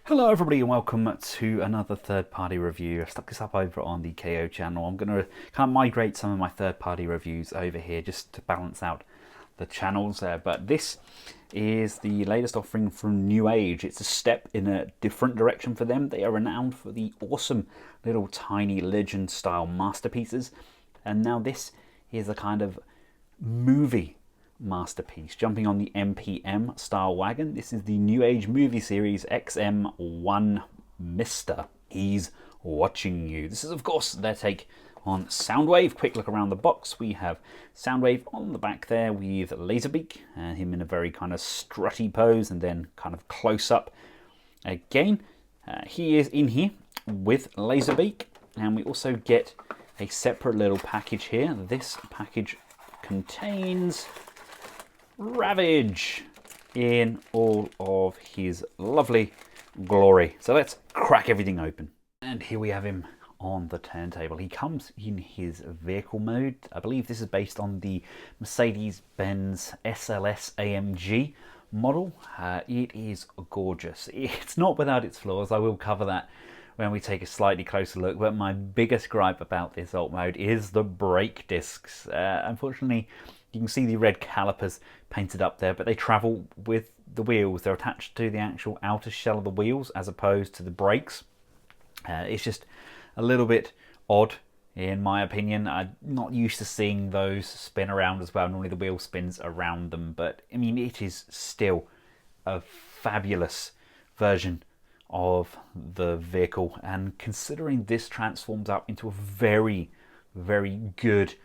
Hello everybody and welcome to another third-party review. I've stuck this up over on the KO channel. I'm going to kind of migrate some of my third-party reviews over here just to balance out the channels there. But this is the latest offering from NewAge. It's a step in a different direction for them. They are renowned for the awesome little tiny legend-style masterpieces. And now this is a kind of movie masterpiece, jumping on the MPM style wagon. This is the NewAge movie series XM-1 MISTA. He's watching you. This is, of course, their take on Soundwave. Quick look around the box. We have Soundwave on the back there with Laserbeak, and him in a very kind of strutty pose, and then kind of close up again. He is in here with Laserbeak, and we also get a separate little package here. This package contains Ravage in all of his lovely glory. So let's crack everything open. And here we have him on the turntable. He comes in his vehicle mode. I believe this is based on the Mercedes-Benz SLS AMG model. It is gorgeous. It's not without its flaws. I will cover that when we take a slightly closer look. But my biggest gripe about this alt mode is the brake discs. Unfortunately, you can see the red calipers painted up there, but they travel with the wheels. They're attached to the actual outer shell of the wheels as opposed to the brakes. It's just a little bit odd, in my opinion. I'm not used to seeing those spin around as well. Normally the wheel spins around them, but I mean, it is still a fabulous version of the vehicle. And considering this transforms up into a very, very good,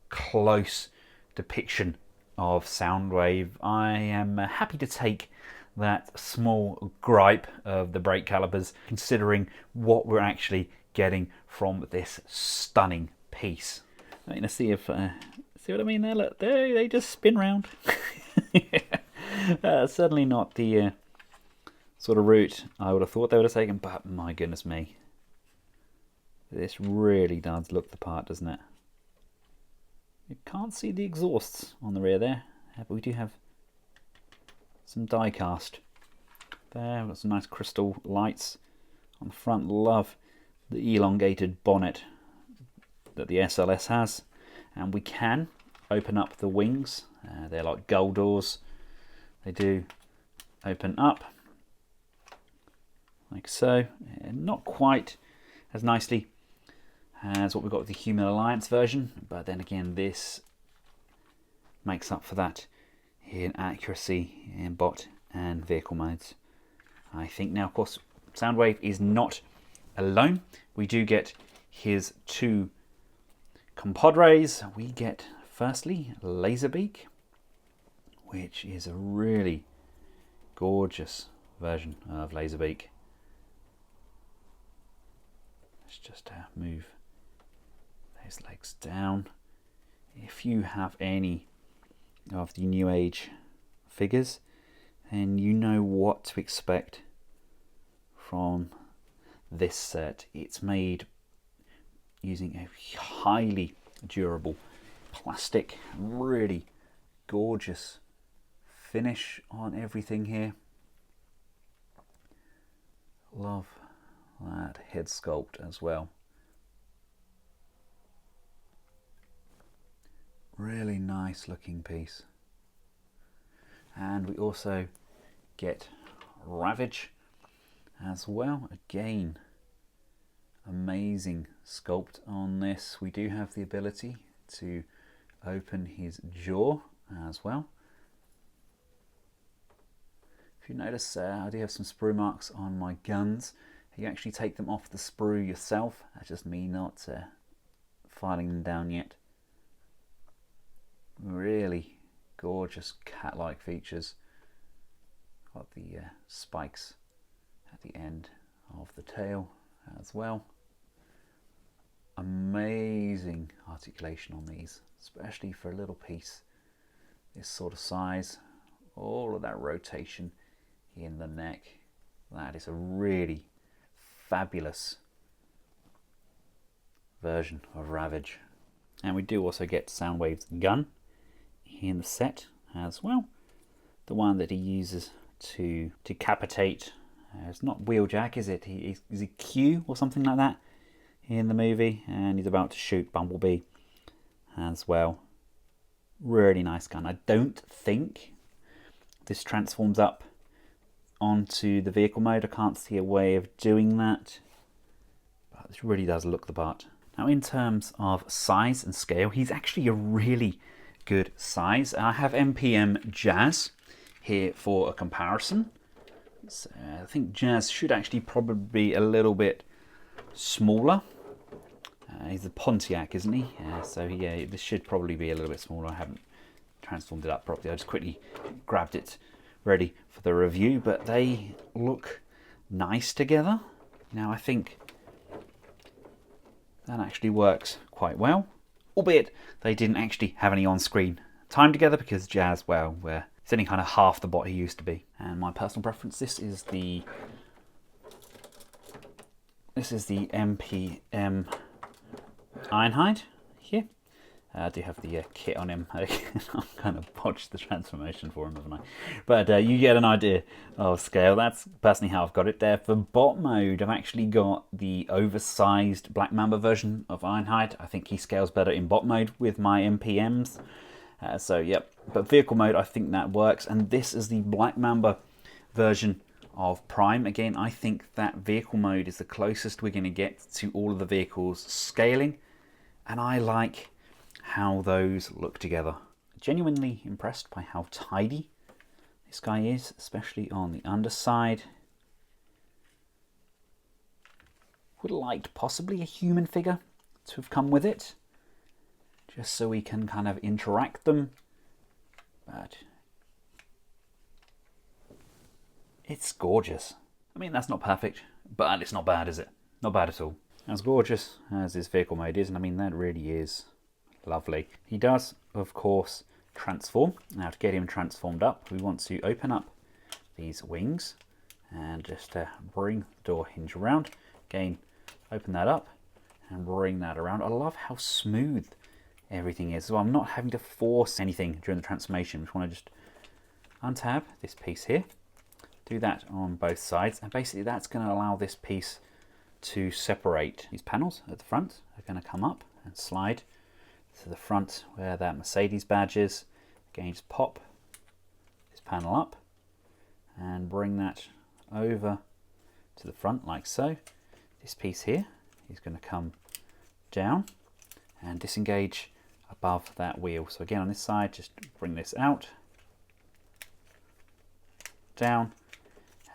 close depiction of Soundwave, I am happy to take that small gripe of the brake calipers, considering what we're actually getting from this stunning piece. Let's see if see what I mean there. Look, they just spin round. Certainly not the sort of route I would have thought they would have taken, but my goodness me, this really does look the part, doesn't it? You can't see the exhausts on the rear there, but we do have some die cast there. We've got some nice crystal lights on the front. Love the elongated bonnet that the SLS has, and we can open up the wings. They're like gull doors. They do open up like so, not quite as nicely as what we've got with the Human Alliance version, but then again, this makes up for that in accuracy in bot and vehicle modes. I think now, of course, Soundwave is not alone. We do get his two compadres. We get, firstly, Laserbeak, which is a really gorgeous version of Laserbeak. Let's just move those legs down. If you have any of the NewAge figures, then you know what to expect from this set. It's made using a highly durable plastic, really gorgeous finish on everything here. Love that head sculpt as well. Really nice looking piece. And we also get Ravage as well. Again, amazing sculpt on this. We do have the ability to open his jaw as well. If you notice, I do have some sprue marks on my guns. You actually take them off the sprue yourself. That's just me not filing them down yet. Really gorgeous cat-like features. Got the spikes at the end of the tail as well. Amazing articulation on these, especially for a little piece this sort of size. All of that rotation in the neck. That is a really fabulous version of Ravage. And we do also get Soundwave's gun in the set as well. The one that he uses to decapitate It's not Wheeljack, is it? Is he Q or something like that in the movie? And he's about to shoot Bumblebee as well. Really nice gun. I don't think this transforms up onto the vehicle mode. I can't see a way of doing that. But this really does look the part. Now, in terms of size and scale, he's actually a really good size. I have MPM Jazz here for a comparison. So I think Jazz should actually probably be a little bit smaller. He's a Pontiac, isn't he? So yeah, this should probably be a little bit smaller. I haven't transformed it up properly. I just quickly grabbed it ready for the review, but they look nice together. Now I think that actually works quite well, albeit they didn't actually have any on-screen time together because Jazz, well, it's only kind of half the bot he used to be. And my personal preference, this is the MPM Ironhide here. I do have the kit on him. I've kind of botched the transformation for him, haven't I? But you get an idea of scale. That's personally how I've got it there. For bot mode, I've actually got the oversized Black Mamba version of Ironhide. I think he scales better in bot mode with my MPMs. So, yep. But vehicle mode, I think that works. And this is the Black Mamba version of Prime. Again, I think that vehicle mode is the closest we're going to get to all of the vehicles scaling. And I like how those look together. Genuinely impressed by how tidy this guy is, especially on the underside. Would have liked possibly a human figure to have come with it, just so we can kind of interact them, but it's gorgeous. I mean, that's not perfect, but it's not bad, is it? Not bad at all. As gorgeous as this vehicle mode is, and I mean, that really is lovely. He does, of course, transform. Now, to get him transformed up, we want to open up these wings and just bring the door hinge around. Again, open that up and bring that around. I love how smooth everything is. So I'm not having to force anything during the transformation. We just want to just untab this piece here. Do that on both sides. And basically that's going to allow this piece to separate. These panels at the front are going to come up and slide to the front where that Mercedes badge is. Again, just pop this panel up and bring that over to the front like so. This piece here is going to come down and disengage above that wheel. So again, on this side, just bring this out, down,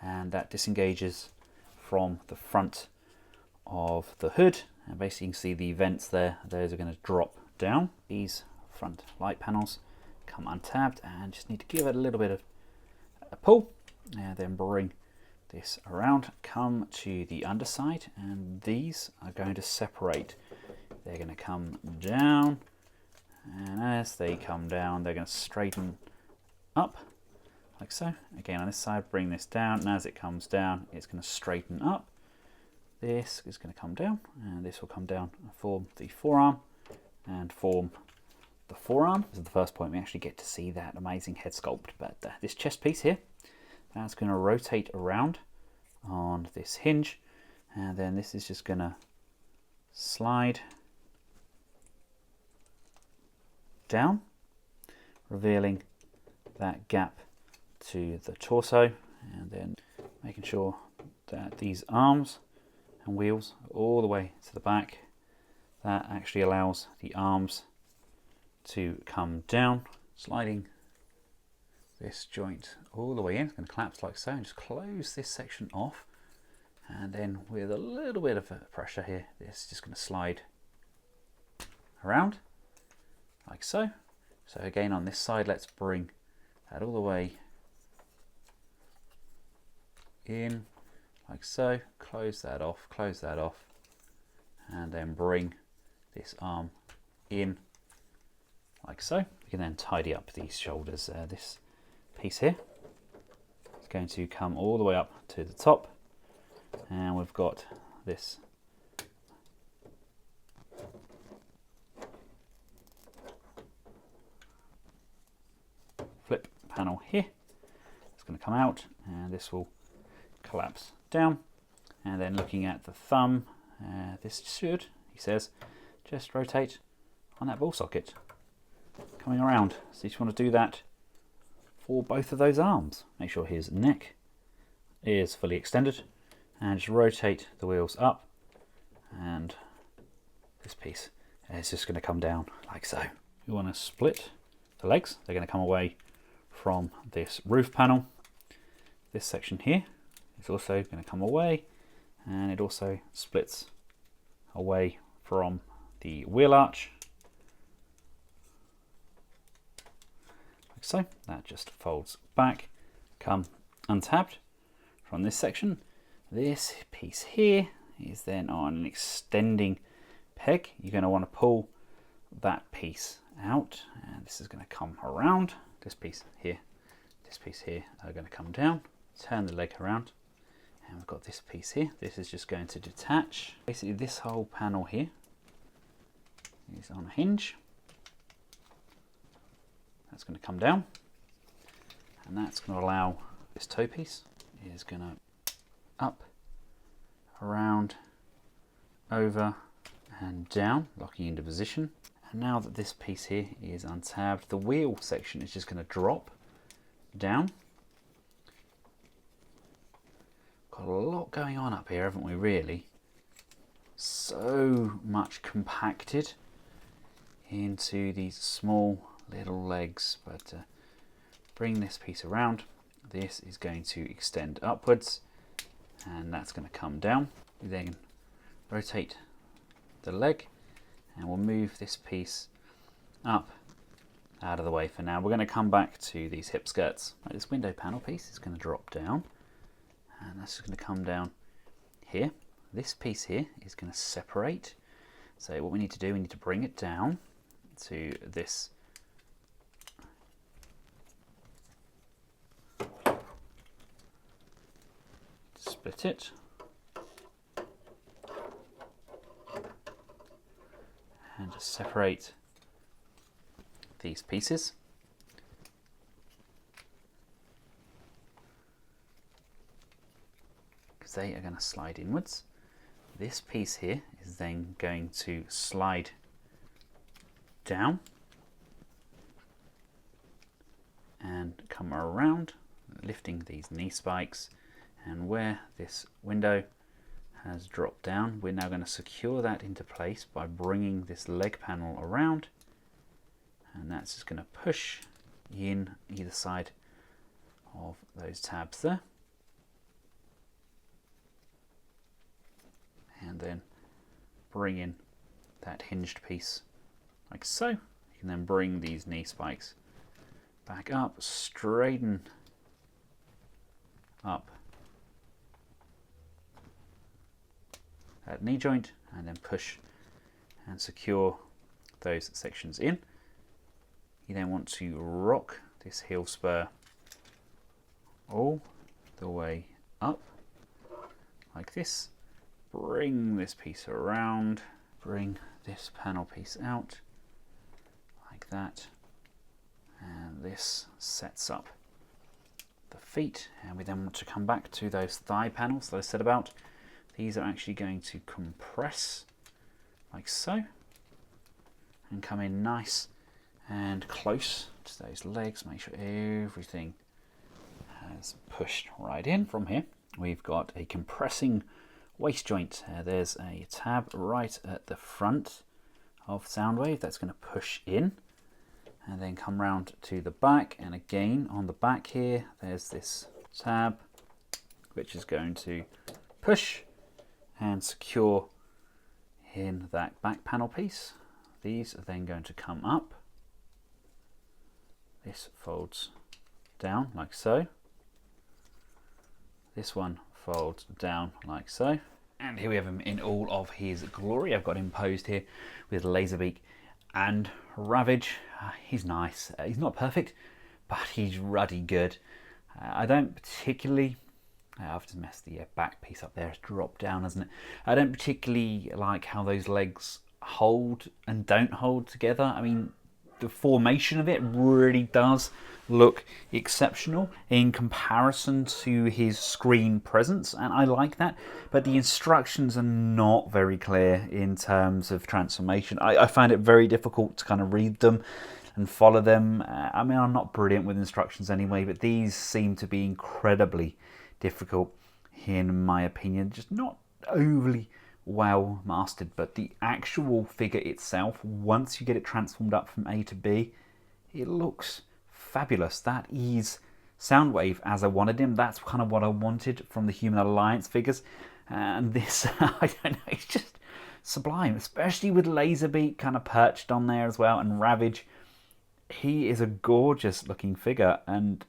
and that disengages from the front of the hood. And basically you can see the vents there, those are going to drop down. These front light panels come untabbed and just need to give it a little bit of a pull and then bring this around, come to the underside, and these are going to separate. They're going to come down, and as they come down they're going to straighten up like so. Again, on this side, bring this down, and as it comes down it's going to straighten up. This is going to come down, and this will come down and form the forearm and form the forearm. This is the first point we actually get to see that amazing head sculpt. But this chest piece here, that's going to rotate around on this hinge, and then this is just going to slide down, revealing that gap to the torso, and then making sure that these arms and wheels are all the way to the back. That actually allows the arms to come down, sliding this joint all the way in. It's going to collapse like so, and just close this section off, and then with a little bit of pressure here, this is just going to slide around like so. So again, on this side, let's bring that all the way in like so, close that off, and then bring this arm in like so. We can then tidy up these shoulders. This piece here is going to come all the way up to the top, and we've got this flip panel here. It's going to come out, and this will collapse down. And then looking at the thumb, this should, he says, just rotate on that ball socket, coming around. So you just want to do that for both of those arms. Make sure his neck is fully extended, and just rotate the wheels up, and this piece is just going to come down like so. You want to split the legs. They're going to come away from this roof panel. This section here is also going to come away, and it also splits away from the wheel arch like so. That just folds back, come untabbed from this section. This piece here is then on an extending peg. You're going to want to pull that piece out, and this is going to come around. This piece here are going to come down. Turn the leg around, and we've got this piece here. This is just going to detach. Basically, this whole panel here is on a hinge. That's going to come down, and that's going to allow this toe piece is going to up, around, over and down, locking into position. And now that this piece here is untabbed, the wheel section is just going to drop down. Got a lot going on up here, haven't we, really? So much compacted into these small little legs. But bring this piece around. This is going to extend upwards, and that's going to come down. We then rotate the leg, and we'll move this piece up out of the way for now. We're going to come back to these hip skirts. Right, this window panel piece is going to drop down, and that's going to come down here. This piece here is going to separate. So what we need to do, we need to bring it down to this split it, and just separate these pieces. Because they are going to slide inwards. This piece here is then going to slide down and come around, lifting these knee spikes. And where this window has dropped down, we're now going to secure that into place by bringing this leg panel around, and that's just going to push in either side of those tabs there, and then bring in that hinged piece like so. You can then bring these knee spikes back up, straighten up that knee joint, and then push and secure those sections in. You then want to rock this heel spur all the way up like this. Bring this piece around, bring this panel piece out like that, and this sets up the feet. And we then want to come back to those thigh panels that I said about. These are actually going to compress like so and come in nice and close to those legs. Make sure everything has pushed right in. From here we've got a compressing waist joint. There's a tab right at the front of Soundwave that's going to push in and then come round to the back, and again on the back here there's this tab which is going to push and secure in that back panel piece. These are then going to come up. This folds down like so. This one folds down like so. And here we have him in all of his glory. I've got him posed here with Laserbeak and Ravage. He's nice. He's not perfect, but he's ruddy good. I don't particularly... I've just messed the back piece up there. It's dropped down, hasn't it? I don't particularly like how those legs hold and don't hold together. I mean, the formation of it really does look exceptional in comparison to his screen presence, and I like that. But the instructions are not very clear in terms of transformation. I find it very difficult to kind of read them and follow them. I mean, I'm not brilliant with instructions anyway, but these seem to be incredibly difficult in my opinion. Just not overly well mastered, but the actual figure itself, once you get it transformed up from A to B, it looks fabulous. That is Soundwave as I wanted him. That's kind of what I wanted from the Human Alliance figures, and this I don't know, it's just sublime, especially with Laserbeak kind of perched on there as well, and Ravage. He is a gorgeous looking figure and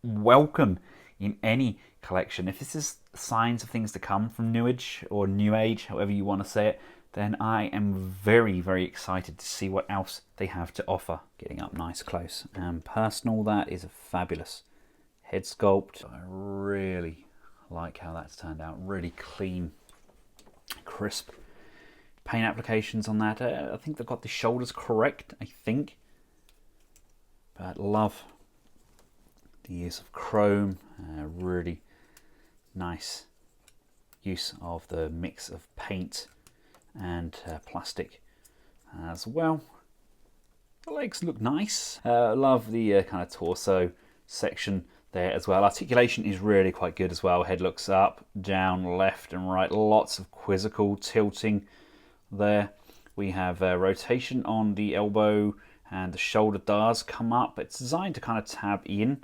welcome in any collection. If this is signs of things to come from NewAge or NewAge, however you want to say it, then I am very, very excited to see what else they have to offer. Getting up nice close and personal, that is a fabulous head sculpt. I really like how that's turned out. Really clean, crisp paint applications on that. I think they've got the shoulders correct, I think. But love the use of chrome, really nice use of the mix of paint and plastic as well. The legs look nice. Love the kind of torso section there as well. Articulation is really quite good as well. Head looks up, down, left and right. Lots of quizzical tilting there. We have rotation on the elbow, and the shoulder does come up. It's designed to kind of tab in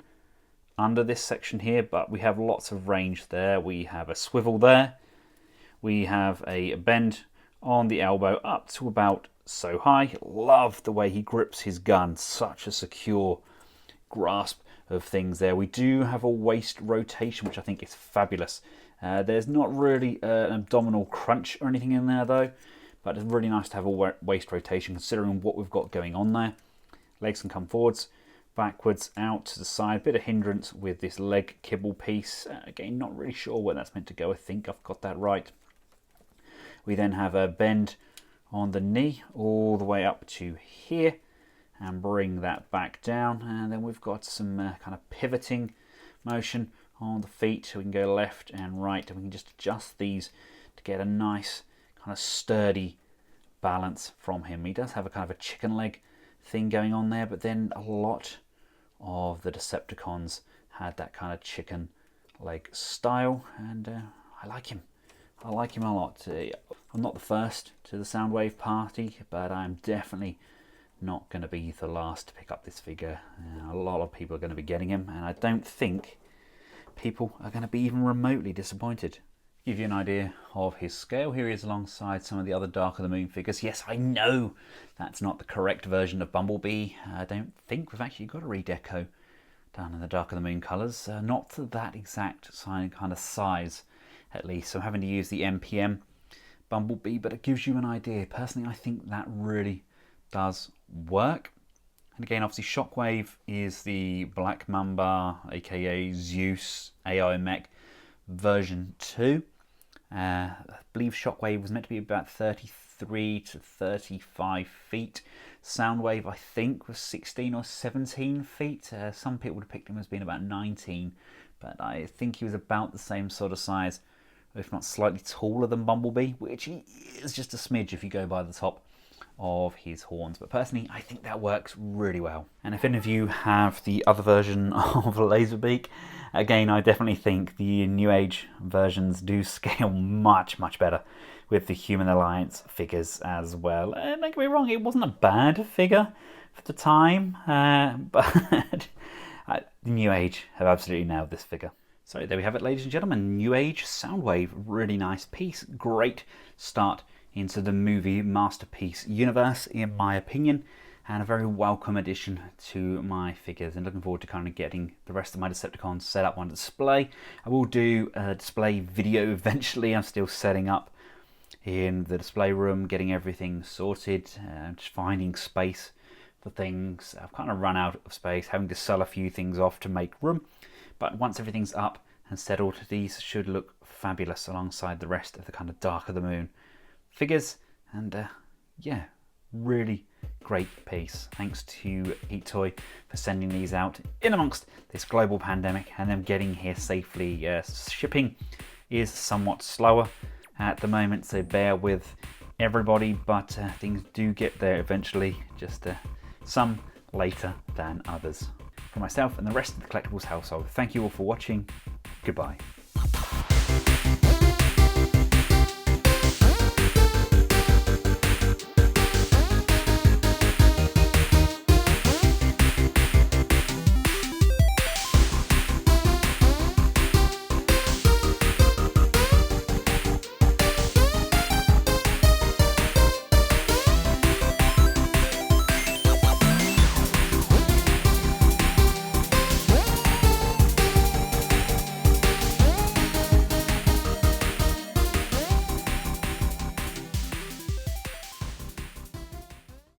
under this section here, but we have lots of range there. We have a swivel there. We have a bend on the elbow up to about so high. Love the way he grips his gun. Such a secure grasp of things there. We do have a waist rotation, which I think is fabulous. There's not really an abdominal crunch or anything in there though, but it's really nice to have a waist rotation considering what we've got going on there. Legs can come forwards, backwards, out to the side. Bit of hindrance with this leg kibble piece. Again, not really sure where that's meant to go. I think I've got that right. We then have a bend on the knee all the way up to here and bring that back down. And then we've got some kind of pivoting motion on the feet. So we can go left and right, and we can just adjust these to get a nice kind of sturdy balance from him. He does have a kind of a chicken leg thing going on there, but then a lot of the Decepticons had that kind of chicken leg style, and I like him. I like him a lot. I'm not the first to the Soundwave party, but I'm definitely not going to be the last to pick up this figure. A lot of people are going to be getting him, and I don't think people are going to be even remotely disappointed. Give you an idea of his scale, here he is alongside some of the other Dark of the Moon figures. Yes, I know that's not the correct version of Bumblebee. I don't think we've actually got a redeco down in the Dark of the Moon colours. Not to that exact kind of size, at least. So I'm having to use the MPM Bumblebee, but it gives you an idea. Personally, I think that really does work. And again, obviously, Shockwave is the Black Mamba, aka Zeus AI Mech version 2. I believe Shockwave was meant to be about 33 to 35 feet. Soundwave, I think, was 16 or 17 feet. Some people would have picked him as being about 19, but I think he was about the same sort of size, if not slightly taller than Bumblebee, which is just a smidge if you go by the top of his horns. But personally, I think that works really well. And if any of you have the other version of Laserbeak, again, I definitely think the NewAge versions do scale much, much better with the Human Alliance figures as well. Don't get me wrong, it wasn't a bad figure for the time, but NewAge have absolutely nailed this figure. So there we have it, ladies and gentlemen. NewAge Soundwave, really nice piece. Great start into the movie masterpiece universe, in my opinion, and a very welcome addition to my figures, and looking forward to kind of getting the rest of my Decepticons set up on display. I will do a display video eventually. I'm still setting up in the display room, getting everything sorted, just finding space for things. I've kind of run out of space, having to sell a few things off to make room, but once everything's up and settled, these should look fabulous alongside the rest of the kind of Dark of the Moon figures. And yeah, really great piece. Thanks to Eat Toy for sending these out in amongst this global pandemic and them getting here safely. Shipping is somewhat slower at the moment, so bear with everybody, but things do get there eventually, just some later than others. For myself and the rest of the Collectables household, thank you all for watching. Goodbye.